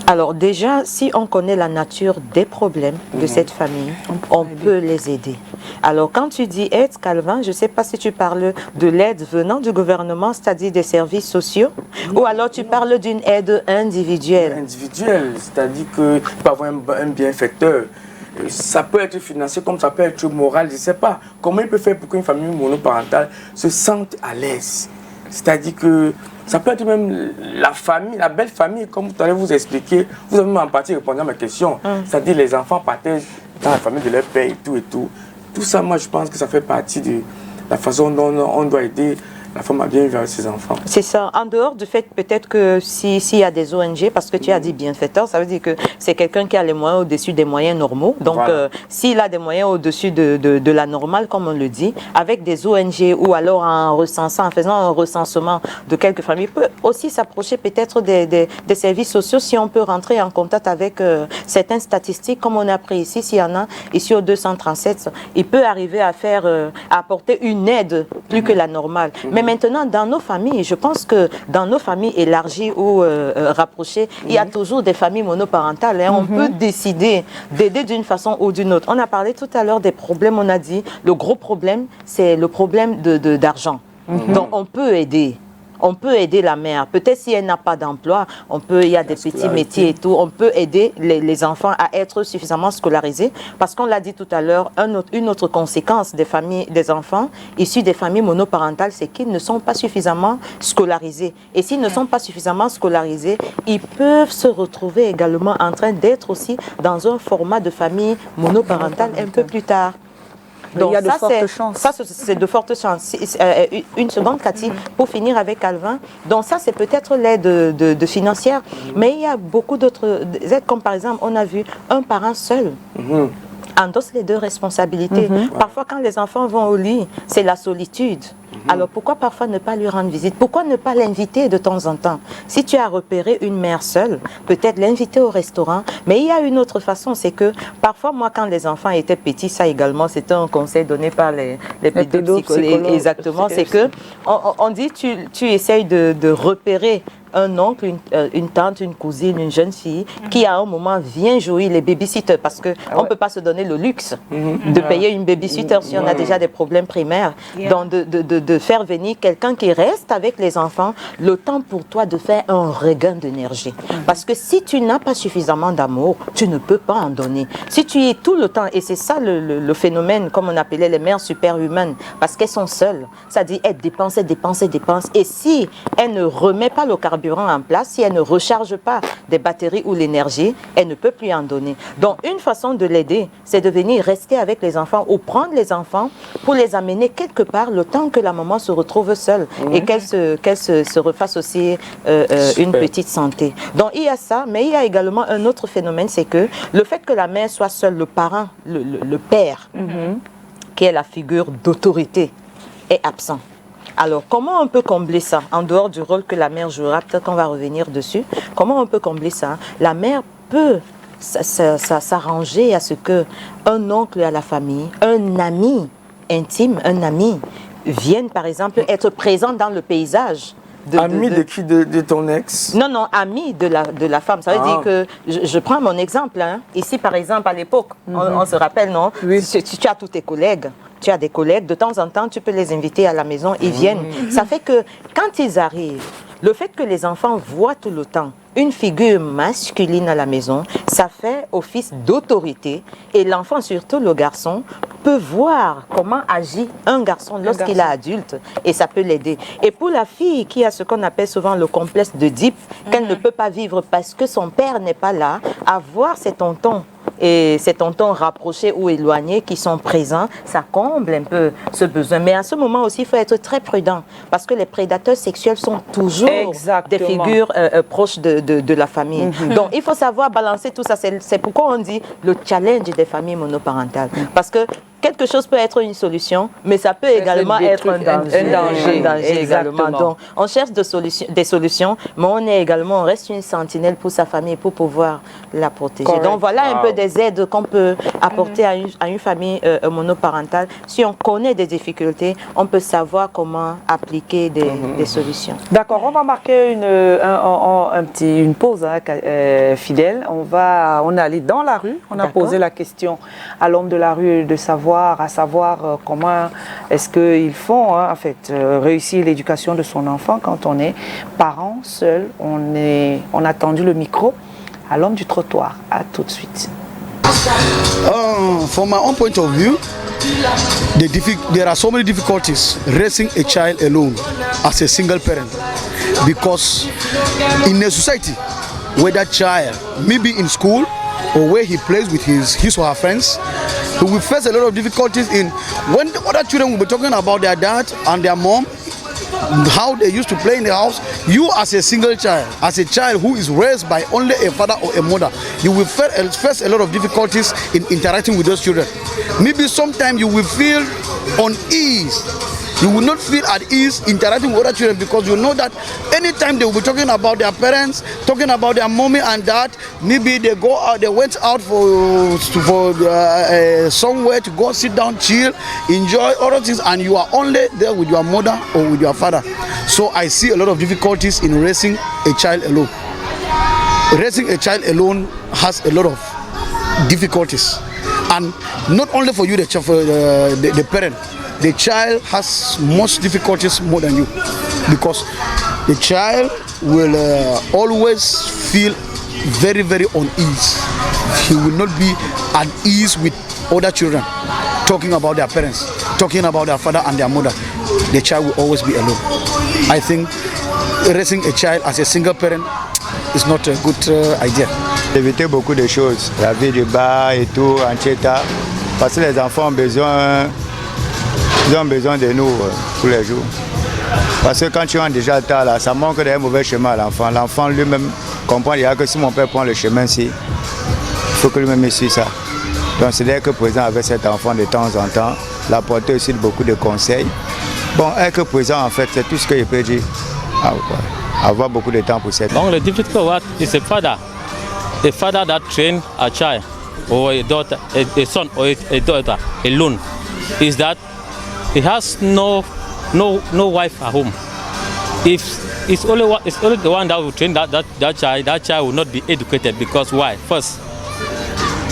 Alors déjà, si on connaît la nature des problèmes de cette famille, on peut les aider. Alors quand tu dis aide, Calvin, je ne sais pas si tu parles de l'aide venant du gouvernement, c'est-à-dire des services sociaux, ou alors tu parles d'une aide individuelle. Individuelle, c'est-à-dire qu'il peut avoir un bienfaiteur. Ça peut être financier comme ça peut être moral, je ne sais pas. Comment il peut faire pour qu'une famille monoparentale se sente à l'aise? C'est-à-dire que ça peut être même la famille, la belle famille, comme tout à l'heure vous expliquer. Vous avez même en partie répondu à ma question. C'est-à-dire les enfants partagent dans la famille de leur père et tout et tout. Tout ça, moi, je pense que ça fait partie de la façon dont on doit aider la femme a bien vivre avec ses enfants. C'est ça. En dehors du fait peut-être que s'il y a des ONG, parce que tu as dit bienfaiteur, ça veut dire que c'est quelqu'un qui a les moyens au-dessus des moyens normaux. Donc, voilà. S'il a des moyens au-dessus de la normale, comme on le dit, avec des ONG ou alors en recensant, en faisant un recensement de quelques familles, peut aussi s'approcher peut-être des services sociaux si on peut rentrer en contact avec certaines statistiques, comme on a pris ici, s'il y en a ici au 237, il peut arriver à apporter une aide plus que la normale. Mais maintenant, dans nos familles, je pense que dans nos familles élargies ou rapprochées, il y a toujours des familles monoparentales. Hein. On peut décider d'aider d'une façon ou d'une autre. On a parlé tout à l'heure des problèmes, on a dit, le gros problème, c'est le problème d'argent. Donc, on peut aider. On peut aider la mère. Peut-être si elle n'a pas d'emploi, il y a des petits métiers et tout. On peut aider les enfants à être suffisamment scolarisés. Parce qu'on l'a dit tout à l'heure, une autre conséquence des enfants issus des familles monoparentales, c'est qu'ils ne sont pas suffisamment scolarisés. Et s'ils ne sont pas suffisamment scolarisés, ils peuvent se retrouver également en train d'être aussi dans un format de famille monoparentale un peu plus tard. Donc, il y a de fortes chances. Ça, c'est de fortes chances. Une seconde, Cathy, pour finir avec Calvin. Donc, ça, c'est peut-être l'aide de financière. Mais il y a beaucoup d'autres aides, comme par exemple, on a vu un parent seul. Endosse les deux responsabilités. Parfois, quand les enfants vont au lit, c'est la solitude. Alors, pourquoi parfois ne pas lui rendre visite? Pourquoi ne pas l'inviter de temps en temps? Si tu as repéré une mère seule, peut-être l'inviter au restaurant. Mais il y a une autre façon, c'est que parfois, moi, quand les enfants étaient petits, ça également, c'était un conseil donné par les pédopsychologues. Exactement, c'est que on dit, tu essayes de repérer un oncle, une tante, une cousine, une jeune fille qui à un moment vient jouer les babysitters parce qu'on ne peut pas se donner le luxe de payer une babysitter si on a déjà des problèmes primaires. Donc de faire venir quelqu'un qui reste avec les enfants le temps pour toi de faire un regain d'énergie. Parce que si tu n'as pas suffisamment d'amour, tu ne peux pas en donner. Si tu es tout le temps, et c'est ça le phénomène, comme on appelait les mères superhumaines, parce qu'elles sont seules. C'est-à-dire, elles dépensent, elles dépensent, elles dépensent. Et si elle ne remet pas le carburant en place, si elle ne recharge pas des batteries ou l'énergie, elle ne peut plus en donner. Donc, une façon de l'aider, c'est de venir rester avec les enfants ou prendre les enfants pour les amener quelque part le temps que la maman se retrouve seule et qu'elle se refasse aussi une petite santé. Donc, il y a ça, mais il y a également un autre phénomène, c'est que le fait que la mère soit seule, le parent, le père, qui est la figure d'autorité, est absent. Alors, comment on peut combler ça, en dehors du rôle que la mère jouera, peut-être qu'on va revenir dessus, comment on peut combler ça? La mère peut s'arranger à ce qu'un oncle à la famille, un ami intime, un ami, vienne par exemple être présent dans le paysage. Ami de qui? De ton ex? Non, ami de la femme. Ça veut dire que, je prends mon exemple, hein. Ici par exemple à l'époque, on se rappelle, non? Oui. Si tu as tous tes collègues, tu as des collègues, de temps en temps tu peux les inviter à la maison, ils viennent. Ça fait que quand ils arrivent, le fait que les enfants voient tout le temps une figure masculine à la maison, ça fait office d'autorité et l'enfant, surtout le garçon, peut voir comment agit un garçon lorsqu'il est adulte et ça peut l'aider. Et pour la fille qui a ce qu'on appelle souvent le complexe d'Oedipe, qu'elle ne peut pas vivre parce que son père n'est pas là, avoir ses tontons et ces tontons rapprochés ou éloignés qui sont présents, ça comble un peu ce besoin. Mais à ce moment aussi, il faut être très prudent parce que les prédateurs sexuels sont toujours des figures proches de la famille. Donc, il faut savoir balancer tout ça. C'est pourquoi on dit le challenge des familles monoparentales. Parce que quelque chose peut être une solution, mais ça peut également être un danger également. Donc, on cherche des solutions, mais on reste une sentinelle pour sa famille pour pouvoir la protéger. Correct. Donc, voilà un peu des aides qu'on peut apporter à une famille monoparentale. Si on connaît des difficultés, on peut savoir comment appliquer des solutions. D'accord, on va marquer une pause, Fidèle. On est allé dans la rue, on a posé la question à l'homme de la rue de savoir comment est-ce qu'ils font en fait réussir l'éducation de son enfant quand on est parent seul. On a tendu le micro à l'homme du trottoir. À tout de suite. From my own point of view, there are so many difficulties raising a child alone as a single parent, because in a society where that child may be in school or where he plays with his or her friends, he will face a lot of difficulties in when the other children will be talking about their dad and their mom, how they used to play in the house. You as a single child, as a child who is raised by only a father or a mother, you will face a lot of difficulties in interacting with those children. Maybe sometimes you will feel unease. You will not feel at ease interacting with other children because you know that anytime they will be talking about their parents, talking about their mommy and dad, maybe they go out, they went out for somewhere to go sit down, chill, enjoy other things, and you are only there with your mother or with your father. So I see a lot of difficulties in raising a child alone. Raising a child alone has a lot of difficulties, and not only for you, the parent. The child has most difficulties more than you, because the child will always feel very, very uneasy. He will not be at ease with other children, talking about their parents, talking about their father and their mother. The child will always be alone. I think raising a child as a single parent is not a good idea. Éviter beaucoup de choses, la vie du bar et tout, etc. Parce que les enfants ont besoin de nous tous les jours. Parce que quand tu rentres déjà tard, là, ça manque d'un mauvais chemin à l'enfant. L'enfant lui-même comprend que si mon père prend le chemin-ci, il faut que lui-même suive ça. Donc c'est d'être présent avec cet enfant de temps en temps, l'apporter aussi beaucoup de conseils. Bon, être présent en fait, c'est tout ce que je peux dire. Avoir beaucoup de temps pour cette. Donc the difficult part is a father that train a child or a daughter, a son or a daughter alone, is that he has no wife at home. if it's only the one that will train that child will not be educated. Because why? First,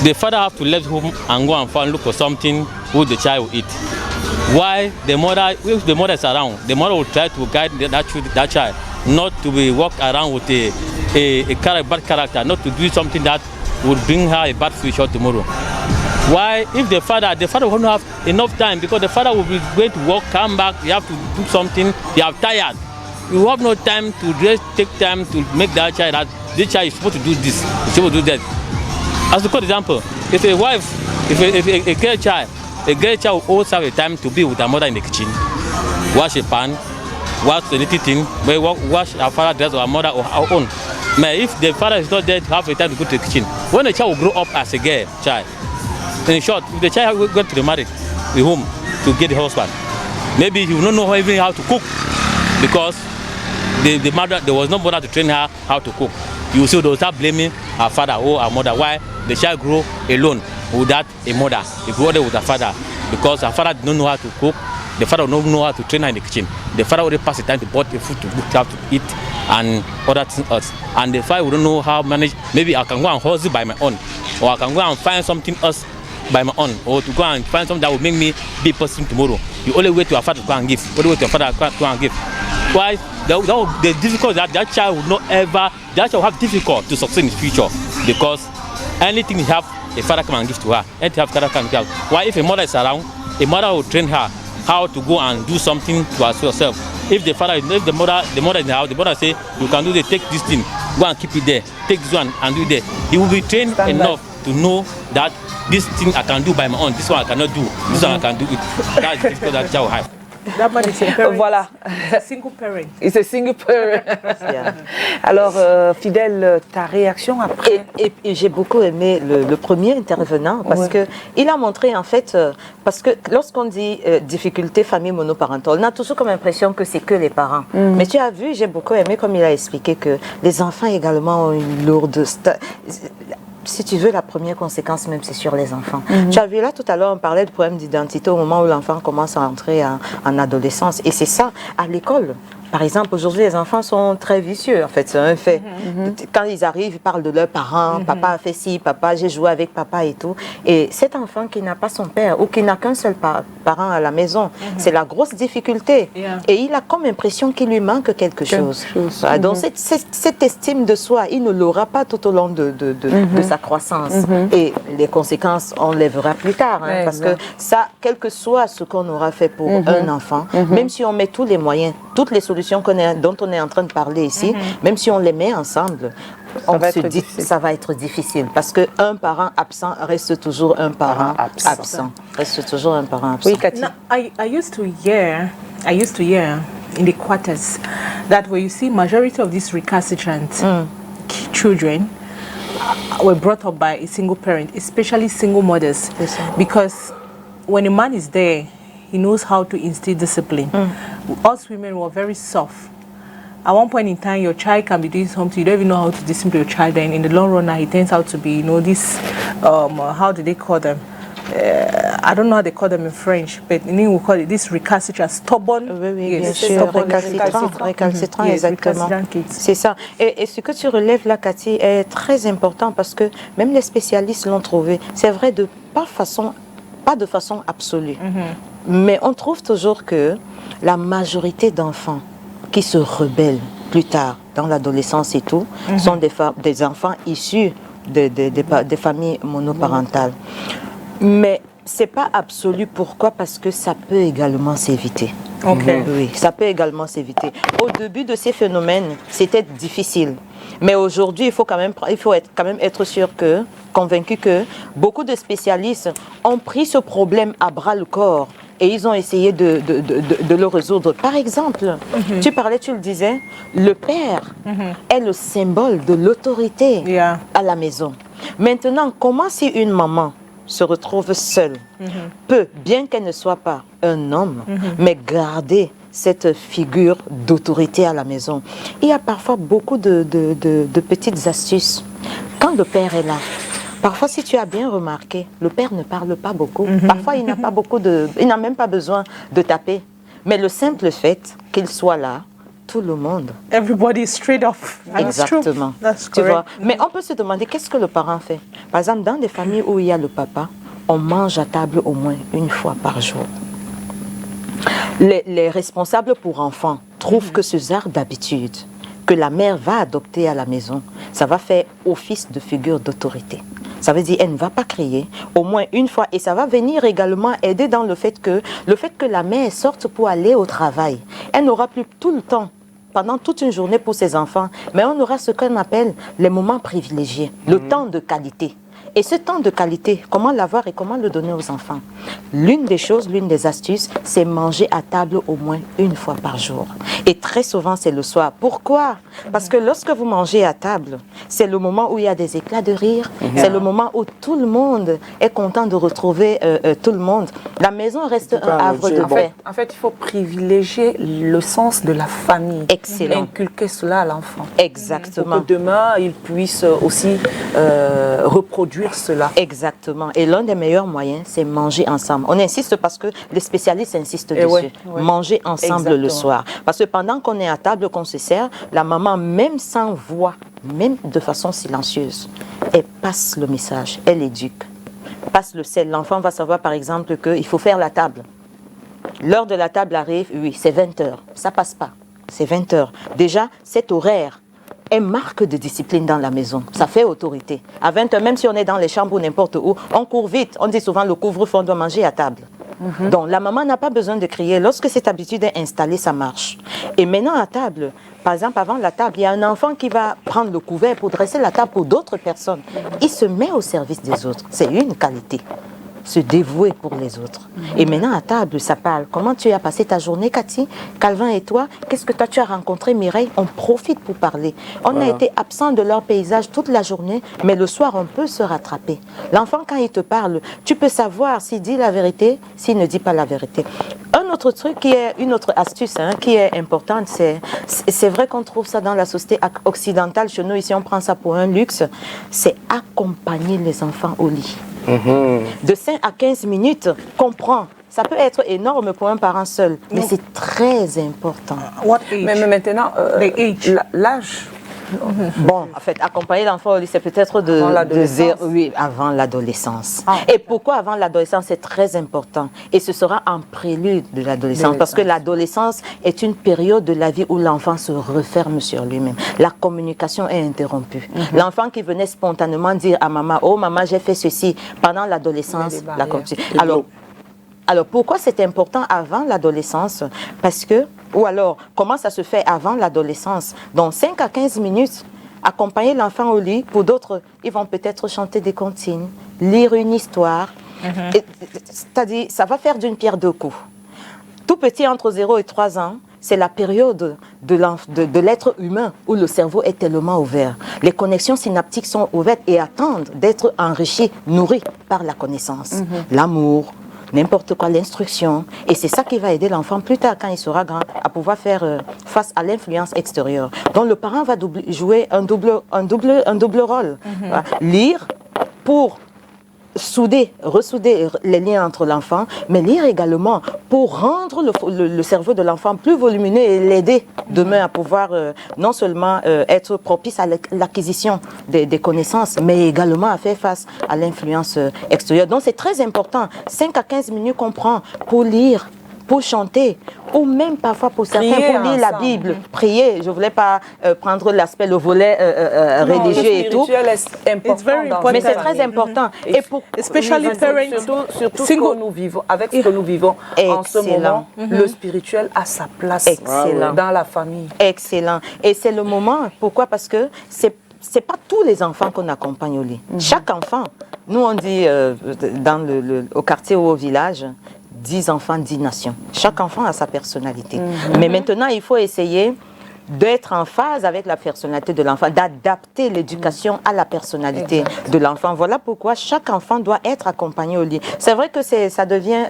the father have to leave home and go and look for something who the child will eat. Why the mother, if the mother is around, the mother will try to guide that child not to be walk around with a bad character, not to do something that would bring her a bad future tomorrow. Why? If the father will not have enough time, because the father will be going to work, come back, you have to do something, you are tired. You have no time to just take time to make that child that this child is supposed to do this, is supposed to do that. As a good example, if a wife, if a girl child always have a time to be with her mother in the kitchen, wash a pan, wash the little thing, wash her father dress or her mother or her own. But if the father is not there to have a time to go to the kitchen, when the child will grow up as a girl child, in short, if the child will go to the married, the home to get the husband, maybe he will not know even how to cook, because the mother, there was no mother to train her how to cook. You see, they will start blaming her father or her mother. Why? The child grew alone without a mother. He grew there with her father, because her father did not know how to cook. The father did not know how to train her in the kitchen. The father already passed the time to buy the food to have to eat and other things else. And the father wouldn't know how to manage. Maybe I can go and hustle by my own, or I can go and find something else by my own, or to go and find something that will make me be a person tomorrow. You only wait to your father to go and give. Only wait to your father to go and give. Why? The difficult that child will not ever, that child will have difficult to succeed in the future, because anything you have, a father come and give to her. Anything father can give. Why? If a mother is around, a mother will train her how to go and do something to herself. If the father, if the mother is in the house, the mother say, you can do this, take this thing, go and keep it there, take this one and do it there. He will be trained enough to know that this thing I can do by my own, this one I cannot do, this one I can do it. That's the difficult that child will have. That man is a parent. Voilà. It's a single parent. It's a single parent. Yeah. Alors, Fidèle, ta réaction après? Et j'ai beaucoup aimé le premier intervenant, parce que il a montré en fait, parce que lorsqu'on dit difficulté famille monoparentale, on a toujours comme impression que c'est que les parents. Mais tu as vu, j'ai beaucoup aimé comme il a expliqué que les enfants également ont une lourde... Si tu veux, la première conséquence même, c'est sur les enfants. Tu as vu là, tout à l'heure, on parlait de problème d'identité au moment où l'enfant commence à entrer en adolescence. Et c'est ça, à l'école. Par exemple, aujourd'hui, les enfants sont très vicieux, en fait, c'est un fait. Quand ils arrivent, ils parlent de leurs parents, papa a fait ci, papa, j'ai joué avec papa et tout. Et cet enfant qui n'a pas son père ou qui n'a qu'un seul parent à la maison, c'est la grosse difficulté. Et il a comme impression qu'il lui manque quelque chose. Voilà, donc cette estime de soi, il ne l'aura pas tout au long de sa croissance. Et les conséquences, on les verra plus tard. Hein, parce que ça, quel que soit ce qu'on aura fait pour un enfant, même si on met tous les moyens, toutes les solutions dont on est en train de parler ici, même si on les met ensemble, on se dit que ça va être difficile. Parce qu'un parent absent reste toujours un parent absent. Reste toujours un parent absent. Oui, Cathy. Now, I used to hear in the quarters that when you see majority of these recalcitrant children were brought up by a single parent, especially single mothers, because when a man is there, he knows how to instill discipline. Us women were very soft. At one point in time, your child can be doing something, you don't even know how to discipline your child, and in the long run, he turns out to be, you know, this, how do they call them? I don't know how they call them in French, but in English we call it this recalcitrant, stubborn. Oui, bien sûr, récalcitrant, exactement. C'est ça. Et ce que tu relèves là, Cathy, est très important parce que même les spécialistes l'ont trouvé. C'est vrai, pas de façon absolue. Mais on trouve toujours que la majorité d'enfants qui se rebellent plus tard, dans l'adolescence et tout, sont des enfants issus des familles monoparentales. Mais ce n'est pas absolu. Pourquoi? Parce que ça peut également s'éviter. Oui, ça peut également s'éviter. Au début de ces phénomènes, c'était difficile. Mais aujourd'hui, il faut quand même être sûr convaincu que beaucoup de spécialistes ont pris ce problème à bras le corps et ils ont essayé de le résoudre. Par exemple, tu le disais, le père est le symbole de l'autorité à la maison. Maintenant, comment si une maman se retrouve seule, peut, bien qu'elle ne soit pas un homme, mais garder cette figure d'autorité à la maison? Il y a parfois beaucoup de petites astuces. Quand le père est là, parfois, si tu as bien remarqué, le père ne parle pas beaucoup. Parfois, il n'a même pas besoin de taper. Mais le simple fait qu'il soit là, tout le monde. Everybody is straight off. Exactement. That's Tu vois? correct. Mais on peut se demander qu'est-ce que le parent fait. Par exemple, dans des familles où il y a le papa, on mange à table au moins une fois par jour. Les responsables pour enfants trouvent que ce genre d'habitude que la mère va adopter à la maison, ça va faire office de figure d'autorité. Ça veut dire elle ne va pas crier au moins une fois et ça va venir également aider dans le fait que la mère sorte pour aller au travail. Elle n'aura plus tout le temps pendant toute une journée pour ses enfants, mais on aura ce qu'on appelle les moments privilégiés, le temps de qualité. Et ce temps de qualité, comment l'avoir et comment le donner aux enfants? L'une des choses, l'une des astuces, c'est manger à table au moins une fois par jour. Et très souvent, c'est le soir. Pourquoi? Parce que lorsque vous mangez à table, c'est le moment où il y a des éclats de rire, c'est le moment où tout le monde est content de retrouver tout le monde. La maison reste un havre de paix. En fait, il faut privilégier le sens de la famille. Excellent. Inculquer cela à l'enfant. Exactement. Pour que demain, il puisse aussi reproduire cela. Exactement. Et l'un des meilleurs moyens, c'est manger ensemble. On insiste parce que les spécialistes insistent dessus. Ouais. Manger ensemble Exactement. le soir. Parce que pendant qu'on est à table, qu'on se sert, la maman, même sans voix, même de façon silencieuse, elle passe le message, elle éduque. Passe le sel. L'enfant va savoir par exemple qu'il faut faire la table. L'heure de la table arrive, oui, c'est 20 h. Ça passe pas. C'est 20 h. Déjà, cet horaire est marque de discipline dans la maison. Ça fait autorité. À 20 h, même si on est dans les chambres ou n'importe où, on court vite. On dit souvent le couvre-feu, on doit manger à table. Donc, la maman n'a pas besoin de crier. Lorsque cette habitude est installée, ça marche. Et maintenant, à table, par exemple, avant la table, il y a un enfant qui va prendre le couvert pour dresser la table pour d'autres personnes. Il se met au service des autres. C'est une qualité. Se dévouer pour les autres. Et maintenant, à table, ça parle. Comment tu as passé ta journée, Cathy? Calvin et toi? Qu'est-ce que toi, tu as rencontré, Mireille? On profite pour parler. On a été absent de leur paysage toute la journée, mais le soir, on peut se rattraper. L'enfant, quand il te parle, tu peux savoir s'il dit la vérité, s'il ne dit pas la vérité. Un autre truc qui est une autre astuce qui est importante, c'est vrai qu'on trouve ça dans la société occidentale. Chez nous, ici, on prend ça pour un luxe. C'est accompagner les enfants au lit. De 5 à 15 minutes, comprends. Ça peut être énorme pour un parent seul, mais c'est très important. What age? Mais maintenant, l'âge. Bon, en fait, accompagner l'enfant au lit, c'est peut-être Avant l'adolescence. Oui, avant l'adolescence. Ah. Et pourquoi avant l'adolescence? C'est très important. Et ce sera en prélude de l'adolescence, parce que l'adolescence est une période de la vie où l'enfant se referme sur lui-même. La communication est interrompue. L'enfant qui venait spontanément dire à maman, oh maman, j'ai fait ceci, pendant l'adolescence, la communication. Alors, pourquoi c'est important avant l'adolescence? Parce que, ou alors, comment ça se fait avant l'adolescence? Dans 5 à 15 minutes, accompagner l'enfant au lit. Pour d'autres, ils vont peut-être chanter des comptines, lire une histoire. C'est-à-dire, ça va faire d'une pierre deux coups. Tout petit, entre 0 et 3 ans, c'est la période de l'être humain où le cerveau est tellement ouvert. Les connexions synaptiques sont ouvertes et attendent d'être enrichies, nourries par la connaissance, l'amour, n'importe quoi, l'instruction. Et c'est ça qui va aider l'enfant plus tard, quand il sera grand, à pouvoir faire face à l'influence extérieure. Donc le parent va jouer un double rôle. Voilà. Lire pour ressouder les liens entre l'enfant, mais lire également pour rendre le cerveau de l'enfant plus volumineux et l'aider demain à pouvoir non seulement être propice à l'acquisition des connaissances, mais également à faire face à l'influence extérieure. Donc c'est très important. 5 à 15 minutes qu'on prend pour lire, pour chanter, ou même parfois pour certains, Prier pour lire la ensemble. Bible, prier. Je ne voulais pas prendre le volet religieux et tout. Est important It's very dans important. Mais une c'est famille. très important. Et pour, Especially parents. Surtout ce que nous vivons, avec ce que nous vivons en ce Excellent. moment, le spirituel a sa place Excellent. dans la famille. Excellent. Et c'est le moment. Pourquoi? Parce que c'est pas tous les enfants qu'on accompagne au lit. Chaque enfant, nous on dit au quartier ou au village, 10 enfants, 10 nations. Chaque enfant a sa personnalité. Mais maintenant, il faut essayer d'être en phase avec la personnalité de l'enfant, d'adapter l'éducation à la personnalité de l'enfant. Voilà pourquoi chaque enfant doit être accompagné au lit. C'est vrai que ça devient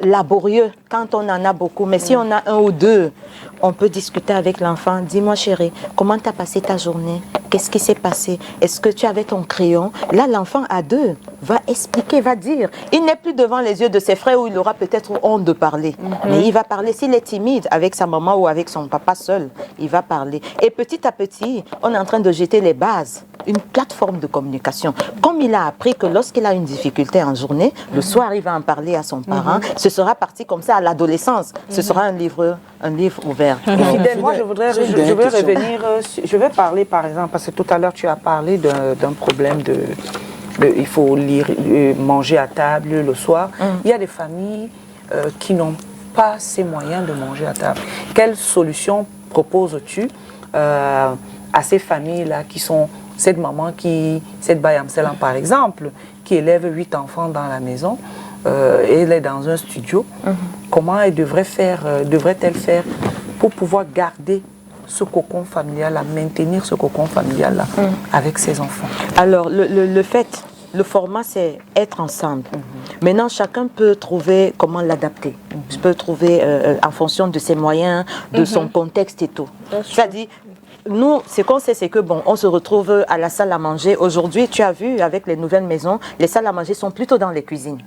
laborieux quand on en a beaucoup, mais si on a un ou deux, on peut discuter avec l'enfant. Dis-moi chérie, comment tu as passé ta journée? qu'est-ce qui s'est passé? Est-ce que tu avais ton crayon? Là, l'enfant à 2 va expliquer, va dire. Il n'est plus devant les yeux de ses frères où il aura peut-être honte de parler. Mais il va parler. S'il est timide avec sa maman ou avec son papa seul, il va parler. Et petit à petit, on est en train de jeter les bases, une plateforme de communication. Comme il a appris que lorsqu'il a une difficulté en journée, le soir, il va en parler à son parent. Ce sera parti comme ça à l'adolescence. Ce sera un livre ouvert. Fidèle, moi, je vais revenir, je vais parler, par exemple, parce que tout à l'heure, tu as parlé d'un problème il faut manger à table le soir. Il y a des familles qui n'ont pas ces moyens de manger à table. Quelle solution proposes-tu à ces familles-là qui sont cette maman cette Bayamselan par exemple, qui élève 8 enfants dans la maison, elle est dans un studio, comment elle devrait-elle faire pour pouvoir garder ce cocon familial, maintenir ce cocon familial-là avec ses enfants? Alors, le format, c'est être ensemble. Maintenant, chacun peut trouver comment l'adapter. Je peux trouver en fonction de ses moyens, de son contexte et tout. C'est-à-dire, nous, ce qu'on sait, c'est que bon, on se retrouve à la salle à manger. Aujourd'hui, tu as vu, avec les nouvelles maisons, les salles à manger sont plutôt dans les cuisines.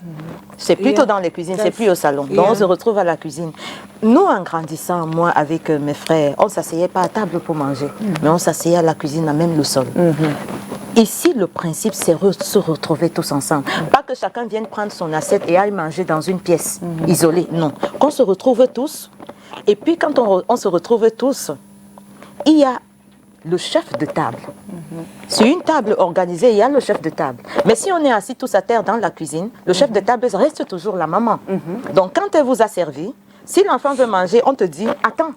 C'est plutôt dans les cuisines, c'est plus au salon. Donc, on se retrouve à la cuisine. Nous, en grandissant, moi, avec mes frères, on ne s'asseyait pas à table pour manger, mais on s'asseyait à la cuisine, à même le sol. Ici, le principe, c'est se retrouver tous ensemble. Pas que chacun vienne prendre son assiette et aille manger dans une pièce isolée, non. Qu'on se retrouve tous, et puis quand on se retrouve tous, il y a le chef de table. Sur une table organisée, il y a le chef de table. Mais si on est assis tous à terre dans la cuisine, le chef de table reste toujours la maman. Donc quand elle vous a servi, si l'enfant veut manger, on te dit « Attends,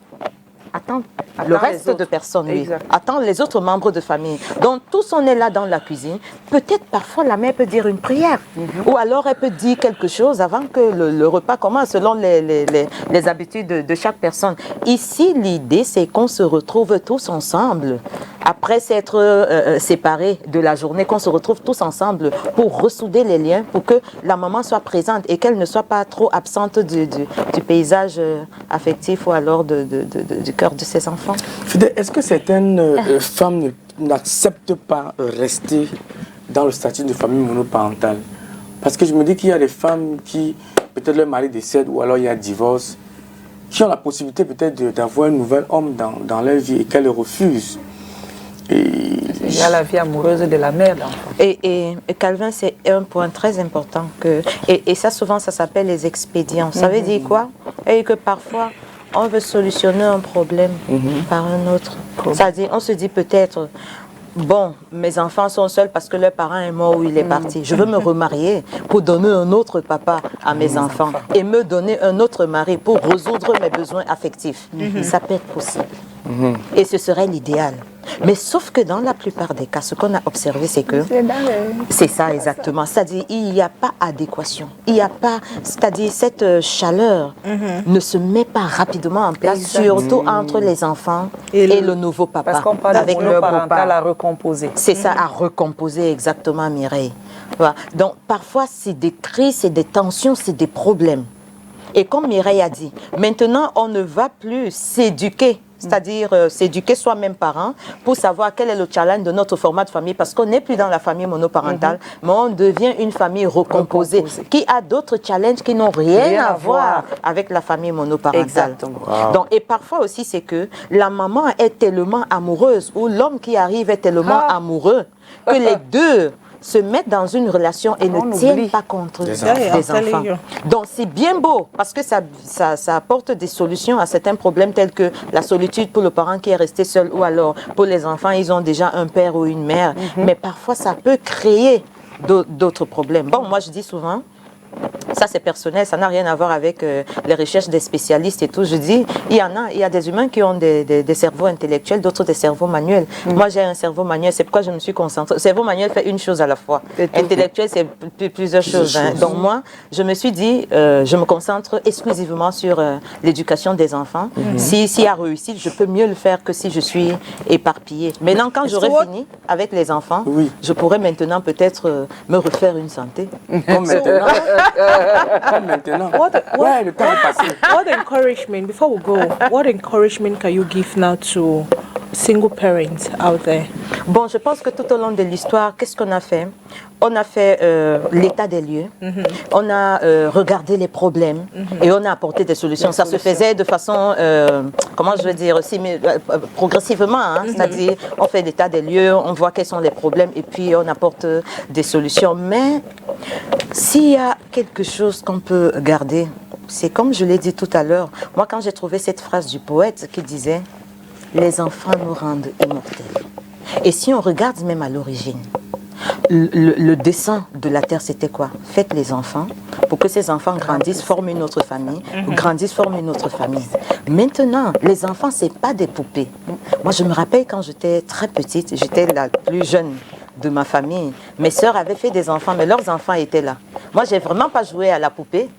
le reste de personnes, oui. Attends les autres membres de famille. Donc, tous on est là dans la cuisine. Peut-être parfois la mère peut dire une prière. Ou alors elle peut dire quelque chose avant que le repas commence, selon les habitudes de chaque personne. Ici, l'idée, c'est qu'on se retrouve tous ensemble. Après s'être séparés de la journée, qu'on se retrouve tous ensemble pour ressouder les liens, pour que la maman soit présente et qu'elle ne soit pas trop absente du paysage affectif ou alors du cœur de ses enfants. Fidèle, est-ce que certaines femmes n'acceptent pas rester dans le statut de famille monoparentale? Parce que je me dis qu'il y a des femmes qui, peut-être leur mari décède ou alors il y a divorce, qui ont la possibilité peut-être d'avoir un nouvel homme dans leur vie et qu'elles le refusent. Il y a la vie amoureuse de la mère d'enfant. Et Calvin, c'est un point très important. Et ça, souvent, ça s'appelle les expédients. Ça veut dire quoi? Et que parfois, on veut solutionner un problème par un autre. C'est-à-dire, on se dit peut-être, bon, mes enfants sont seuls parce que leur parent est mort ou il est parti. Je veux me remarier pour donner un autre papa à mes enfants et me donner un autre mari pour résoudre mes besoins affectifs. Ça peut être possible. Et ce serait l'idéal. Mais sauf que dans la plupart des cas, ce qu'on a observé, c'est que c'est ça exactement. C'est-à-dire, il n'y a pas adéquation. Il n'y a pas, c'est-à-dire, cette chaleur ne se met pas rapidement en place, surtout entre les enfants et le nouveau papa. Parce qu'on parle avec de monoparental à recomposer. C'est ça, à recomposer exactement, Mireille. Voilà. Donc, parfois, c'est des crises, c'est des tensions, c'est des problèmes. Et comme Mireille a dit, maintenant, on ne va plus s'éduquer. C'est-à-dire s'éduquer soi-même parent pour savoir quel est le challenge de notre format de famille parce qu'on n'est plus dans la famille monoparentale, mais on devient une famille recomposée qui a d'autres challenges qui n'ont rien à voir avec la famille monoparentale. Exactement. Wow. Donc, et parfois aussi, c'est que la maman est tellement amoureuse ou l'homme qui arrive est tellement amoureux que les deux se mettent dans une relation et ne tiennent pas compte des enfants. Donc c'est bien beau parce que ça apporte des solutions à certains problèmes tels que la solitude pour le parent qui est resté seul ou alors pour les enfants, ils ont déjà un père ou une mère. Mais parfois ça peut créer d'autres problèmes. Bon, moi je dis souvent, ça c'est personnel, ça n'a rien à voir avec les recherches des spécialistes et tout. Je dis, il y a des humains qui ont des cerveaux intellectuels, d'autres des cerveaux manuels. Moi j'ai un cerveau manuel, c'est pourquoi je me suis concentrée. Le cerveau manuel fait une chose à la fois. Intellectuel, c'est plusieurs choses. Donc moi, je me suis dit, je me concentre exclusivement sur l'éducation des enfants. S'il y a réussite, je peux mieux le faire que si je suis éparpillée. Maintenant, quand j'aurai fini avec les enfants, je pourrais maintenant peut-être me refaire une santé. Comme maintenant. What encouragement, before we go, what encouragement can you give now to single parents out there? Bon, je pense que tout au long de l'histoire, qu'est-ce qu'on a fait? On a fait l'état des lieux, on a regardé les problèmes et on a apporté des solutions. Ça se faisait de façon, comment je veux dire, aussi, progressivement. Hein, c'est-à-dire, on fait l'état des lieux, on voit quels sont les problèmes et puis on apporte des solutions. Mais s'il y a quelque chose qu'on peut garder, c'est comme je l'ai dit tout à l'heure. Moi, quand j'ai trouvé cette phrase du poète qui disait « Les enfants nous rendent immortels ». Et si on regarde même à l'origine, le dessein de la terre, c'était quoi? Faites les enfants pour que ces enfants grandissent, forment une autre famille, grandissent, forment une autre famille. Maintenant, les enfants, c'est pas des poupées. Moi, je me rappelle quand j'étais très petite, j'étais la plus jeune de ma famille. Mes sœurs avaient fait des enfants, mais leurs enfants étaient là. Moi, j'ai vraiment pas joué à la poupée.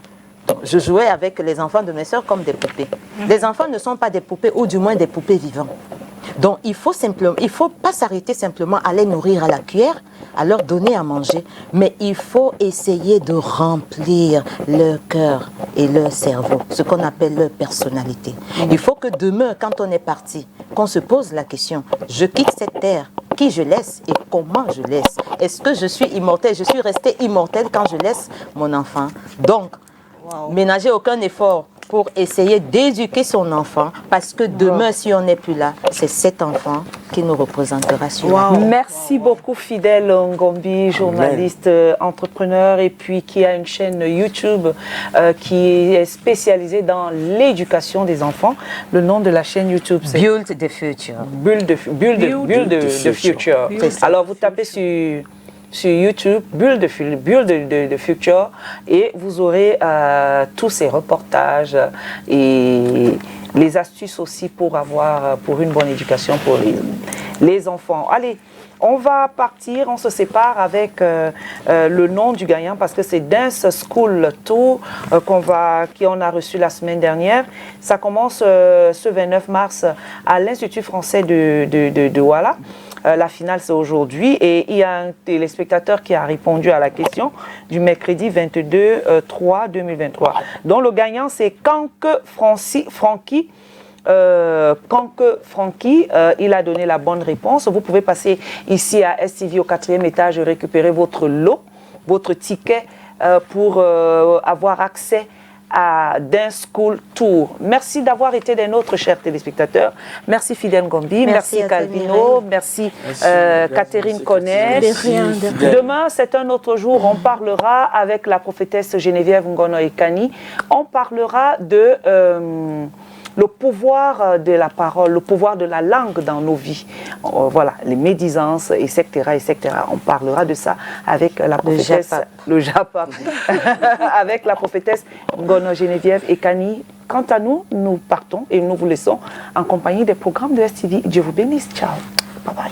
Je jouais avec les enfants de mes sœurs comme des poupées. Les enfants ne sont pas des poupées, ou du moins des poupées vivantes. Donc, il faut pas s'arrêter simplement à les nourrir à la cuillère, à leur donner à manger, mais il faut essayer de remplir leur cœur et leur cerveau, ce qu'on appelle leur personnalité. Il faut que demain, quand on est parti, qu'on se pose la question, je quitte cette terre, qui je laisse et comment je laisse? Est-ce que je suis immortel? Je suis resté immortel quand je laisse mon enfant. Donc, ménager aucun effort pour essayer d'éduquer son enfant, parce que demain, si on n'est plus là, c'est cet enfant qui nous représentera sur la terre. Merci beaucoup, Fidèle Ngombi, journaliste, entrepreneur, et puis qui a une chaîne YouTube qui est spécialisée dans l'éducation des enfants. Le nom de la chaîne YouTube, c'est Build the Future. Build the Future. Alors, vous tapez sur YouTube, Build the Future, et vous aurez tous ces reportages et les astuces aussi pour une bonne éducation pour les enfants. Allez, on va partir, on se sépare avec le nom du gagnant parce que c'est Dance School Tour qu'on a reçu la semaine dernière. Ça commence ce 29 mars à l'Institut français de Douala. La finale, c'est aujourd'hui. Et il y a un téléspectateur qui a répondu à la question du mercredi 22/3/2023. Donc, le gagnant, c'est Kanke Francky. Il a donné la bonne réponse. Vous pouvez passer ici à STV au 4e étage et récupérer votre lot, votre ticket pour avoir accès à Dance School Tour. Merci d'avoir été des nôtres, chers téléspectateurs. Merci Fidèle Ngombi, merci Calvino, merci Catherine Connet. Demain, c'est un autre jour. On parlera avec la prophétesse Geneviève Ngono Ekani. On parlera de le pouvoir de la parole, le pouvoir de la langue dans nos vies. Voilà, les médisances, etc., etc. On parlera de ça avec la prophétesse, le Japa, avec la prophétesse Ngono Geneviève Ekani. Quant à nous, nous partons et nous vous laissons en compagnie des programmes de STV. Dieu vous bénisse. Ciao. Bye bye.